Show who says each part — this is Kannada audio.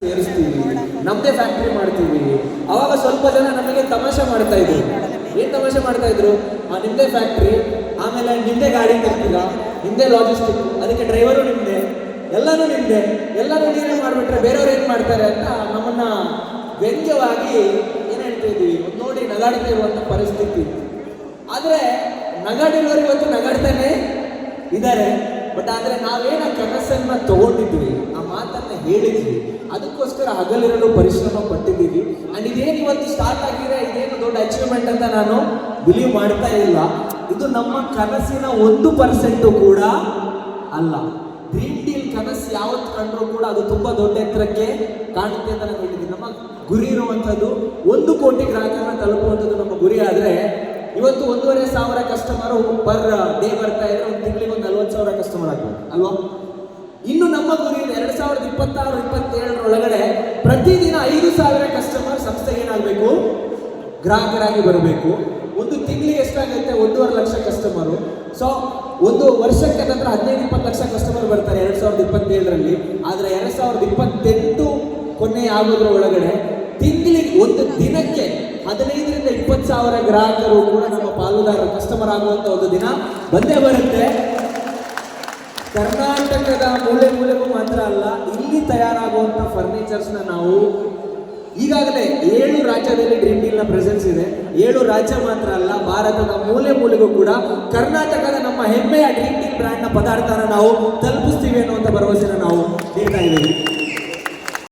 Speaker 1: ಸೇರಿಸ್ತೀವಿ, ನಮ್ಮದೇ ಫ್ಯಾಕ್ಟ್ರಿ ಮಾಡ್ತೀವಿ. ಅವಾಗ ಸ್ವಲ್ಪ ಜನ ನಮಗೆ ತಮಾಷೆ ಮಾಡ್ತಾ ಇದ್ರು. ಏನು ತಮಾಷೆ ಮಾಡ್ತಾ ಇದ್ರು? ನಿಮ್ಮದೇ ಫ್ಯಾಕ್ಟ್ರಿ, ಆಮೇಲೆ ನಿಮ್ಮದೇ ಗಾಡಿ ತರ್ತೀರಾ, ನಿಮ್ಮದೇ ಲಾಜಿಸ್ಟಿಕ್, ಅದಕ್ಕೆ ಡ್ರೈವರು ನಿಮ್ಮದೇ, ಎಲ್ಲನೂ ನಿಮ್ಮದೇ, ಎಲ್ಲನೂ ನೀವೇ ಮಾಡಿಬಿಟ್ರೆ ಬೇರೆಯವ್ರು ಏನು ಮಾಡ್ತಾರೆ ಅಂತ ನಮ್ಮನ್ನ ವ್ಯಂಗ್ಯವಾಗಿ ಏನು ಹೇಳ್ತಾ ಇದ್ದೀವಿ ನೋಡಿ ನಗಾಡ್ತಾ ಇರುವಂಥ ಪರಿಸ್ಥಿತಿ. ಆದರೆ ನಗಾಡಿರೋರು ಇವತ್ತು ನಗಾಡ್ತಾನೆ ಇದ್ದಾರೆ. ಬಟ್ ಆದರೆ ನಾವೇನು ಆ ಕನಸನ್ನು ತಗೊಂಡಿದ್ವಿ, ಆ ಮಾತನ್ನು ಹೇಳಿದ್ವಿ, ಅದಕ್ಕೋಸ್ಕರ ಹಗಲಿರಲು ಪರಿಶ್ರಮ ಪಟ್ಟಿದ್ದೀವಿ. ಆ್ಯಂಡ್ ಇದೇನು ಇವತ್ತು ಸ್ಟಾರ್ಟ್ ಆಗಿದೆ, ಇದೇನು ದೊಡ್ಡ ಅಚೀವ್ಮೆಂಟ್ ಅಂತ ನಾನು ಬಿಲೀವ್ ಮಾಡ್ತಾ ಇಲ್ಲ. ಇದು ನಮ್ಮ ಕನಸಿನ 1% ಕೂಡ ಅಲ್ಲ. ಡ್ರೀಮ್ ಡೀಲ್ ಕನಸು ಯಾವತ್ತು ಕಂಡ್ರೂ ಕೂಡ ಅದು ತುಂಬ ದೊಡ್ಡ ಎತ್ತರಕ್ಕೆ ಕಾಣುತ್ತೆ ಅಂತ ನಾನು ಹೇಳಿದ್ದೀನಿ. ನಮ್ಮ ಗುರಿ ಇರುವಂಥದ್ದು 1 ಕೋಟಿ ಗ್ರಾಹಕರನ್ನ ತಲುಪುವಂಥದ್ದು ನಮ್ಮ ಗುರಿ. ಆದರೆ ಇವತ್ತು 1,500 ಕಸ್ಟಮರು ಪರ್ ಡೇ ಬರ್ತಾ ಇದ್ರೆ ಒಂದು ತಿಂಗಳಿಗೆ ಒಂದು 40,000 ಕಸ್ಟಮರ್ ಆಗ್ಬೋದು ಅಲ್ವಾ? ಇನ್ನು ನಮ್ಮ ಗುರಿ 2026-27 ಒಳಗಡೆ ಪ್ರತಿದಿನ 5,000 ಕಸ್ಟಮರ್ ಸಂಸ್ಥೆಗೆ ಏನಾಗಬೇಕು, ಗ್ರಾಹಕರಾಗಿ ಬರಬೇಕು. ಒಂದು ತಿಂಗಳಿಗೆ ಎಷ್ಟಾಗುತ್ತೆ? 1.5 ಲಕ್ಷ ಕಸ್ಟಮರು. ಸೊ ಒಂದು ವರ್ಷಕ್ಕೆ ನಂತರ 15-20 ಲಕ್ಷ ಕಸ್ಟಮರ್ ಬರ್ತಾರೆ 2027ರಲ್ಲಿ. ಆದರೆ 2028 ಕೊನೆ ಆಗೋದ್ರ ಒಳಗಡೆ ತಿಂಗಳಿಗೆ ಒಂದು ದಿನಕ್ಕೆ 15,000-20,000 ಗ್ರಾಹಕರು ಕೂಡ ನಮ್ಮ ಪಾಲುದಾರ ಕಸ್ಟಮರ್ ಆಗುವಂಥ ಒಂದು ದಿನ ಬಂದೇ ಬರುತ್ತೆ. ಕರ್ನಾಟಕದ ಮೂಲೆ ಮೂಲೆಗೂ ಮಾತ್ರ ಅಲ್ಲ, ಇಲ್ಲಿ ತಯಾರಾಗುವಂಥ ಫರ್ನಿಚರ್ಸ್ನ ನಾವು ಈಗಾಗಲೇ 7 ರಾಜ್ಯದಲ್ಲಿ ಡ್ರೀಮ್ ಡೀಲ್ನ ಪ್ರೆಸೆನ್ಸ್ ಇದೆ. 7 ರಾಜ್ಯ ಮಾತ್ರ ಅಲ್ಲ, ಭಾರತದ ಮೂಲೆ ಮೂಲೆಗೂ ಕೂಡ ಕರ್ನಾಟಕದ ನಮ್ಮ ಹೆಮ್ಮೆಯ ಡ್ರೀಮ್ ಡೀಲ್ ಬ್ರ್ಯಾಂಡ್ನ ಪದಾರ್ಥನ ನಾವು ತಲುಪಿಸ್ತೀವಿ ಅನ್ನುವಂಥ ಭರವಸೆನ ನಾವು ನೀಡ್ತಾ ಇದ್ದೀವಿ.